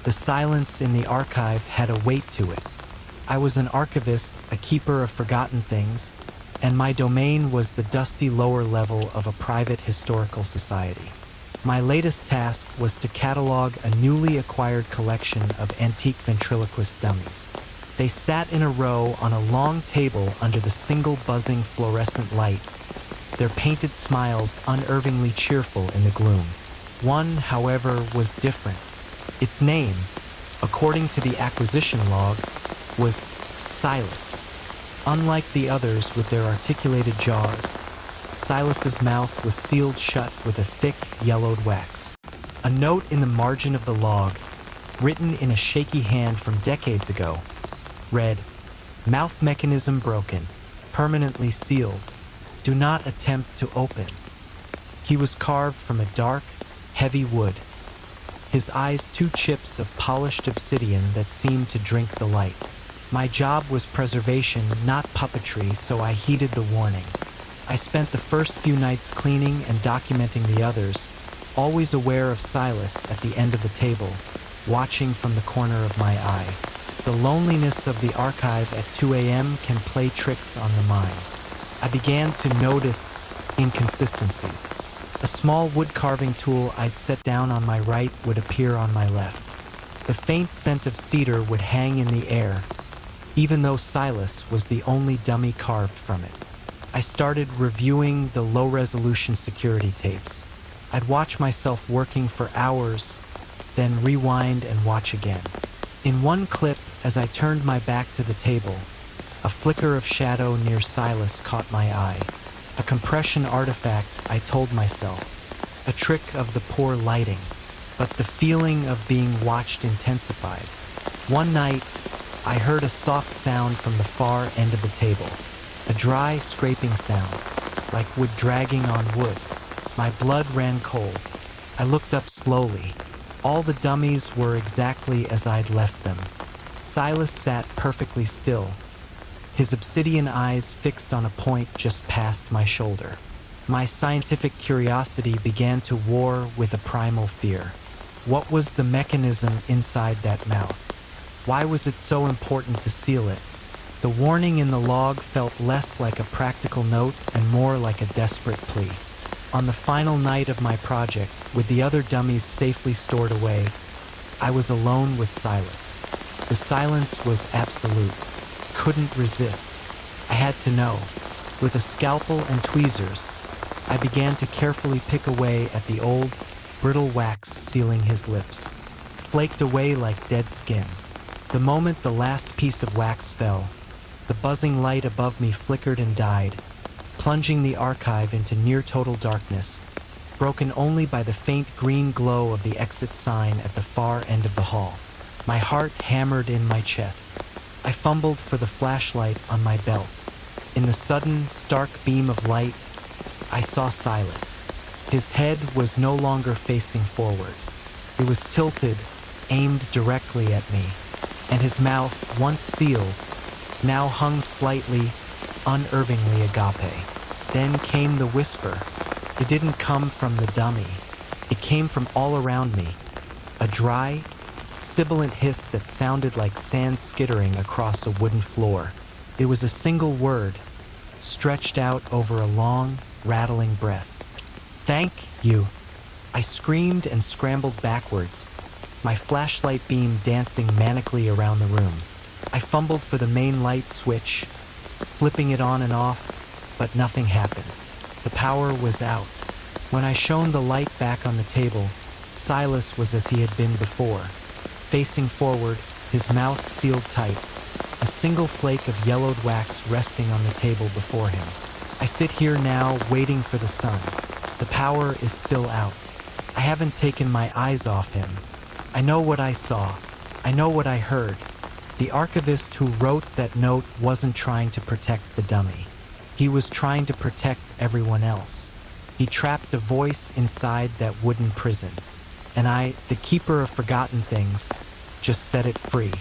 The silence in the archive had a weight to it. I was an archivist, a keeper of forgotten things, and my domain was the dusty lower level of a private historical society. My latest task was to catalog a newly acquired collection of antique ventriloquist dummies. They sat in a row on a long table under the single buzzing fluorescent light, their painted smiles unervingly cheerful in the gloom. One, however, was different. Its name, according to the acquisition log, was Silas. Unlike the others with their articulated jaws, Silas's mouth was sealed shut with a thick, yellowed wax. A note in the margin of the log, written in a shaky hand from decades ago, read, "Mouth mechanism broken, permanently sealed. Do not attempt to open." He was carved from a dark, heavy wood, his eyes two chips of polished obsidian that seemed to drink the light. My job was preservation, not puppetry, so I heeded the warning. I spent the first few nights cleaning and documenting the others, always aware of Silas at the end of the table, watching from the corner of my eye. The loneliness of the archive at 2 a.m. can play tricks on the mind. I began to notice inconsistencies. A small wood carving tool I'd set down on my right would appear on my left. The faint scent of cedar would hang in the air, even though Silas was the only dummy carved from it. I started reviewing the low-resolution security tapes. I'd watch myself working for hours, then rewind and watch again. In one clip, as I turned my back to the table, a flicker of shadow near Silas caught my eye. A compression artifact, I told myself. A trick of the poor lighting. But the feeling of being watched intensified. One night, I heard a soft sound from the far end of the table. A dry, scraping sound, like wood dragging on wood. My blood ran cold. I looked up slowly. All the dummies were exactly as I'd left them. Silas sat perfectly still, his obsidian eyes fixed on a point just past my shoulder. My scientific curiosity began to war with a primal fear. What was the mechanism inside that mouth? Why was it so important to seal it? The warning in the log felt less like a practical note and more like a desperate plea. On the final night of my project, with the other dummies safely stored away, I was alone with Silas. The silence was absolute. Couldn't resist. I had to know. With a scalpel and tweezers, I began to carefully pick away at the old, brittle wax sealing his lips. Flaked away like dead skin. The moment the last piece of wax fell, the buzzing light above me flickered and died, plunging the archive into near-total darkness, broken only by the faint green glow of the exit sign at the far end of the hall. My heart hammered in my chest. I fumbled for the flashlight on my belt. In the sudden, stark beam of light, I saw Silas. His head was no longer facing forward. It was tilted, aimed directly at me, and his mouth, once sealed, now hung slightly, unervingly agape. Then came the whisper. It didn't come from the dummy. It came from all around me. A dry, sibilant hiss that sounded like sand skittering across a wooden floor. It was a single word, stretched out over a long, rattling breath. "Thank you." I screamed and scrambled backwards, my flashlight beam dancing manically around the room. I fumbled for the main light switch, flipping it on and off, but nothing happened. The power was out. When I shone the light back on the table, Silas was as he had been before. Facing forward, his mouth sealed tight, a single flake of yellowed wax resting on the table before him. I sit here now, waiting for the sun. The power is still out. I haven't taken my eyes off him. I know what I saw. I know what I heard. The archivist who wrote that note wasn't trying to protect the dummy. He was trying to protect everyone else. He trapped a voice inside that wooden prison. And I, the keeper of forgotten things, just set it free.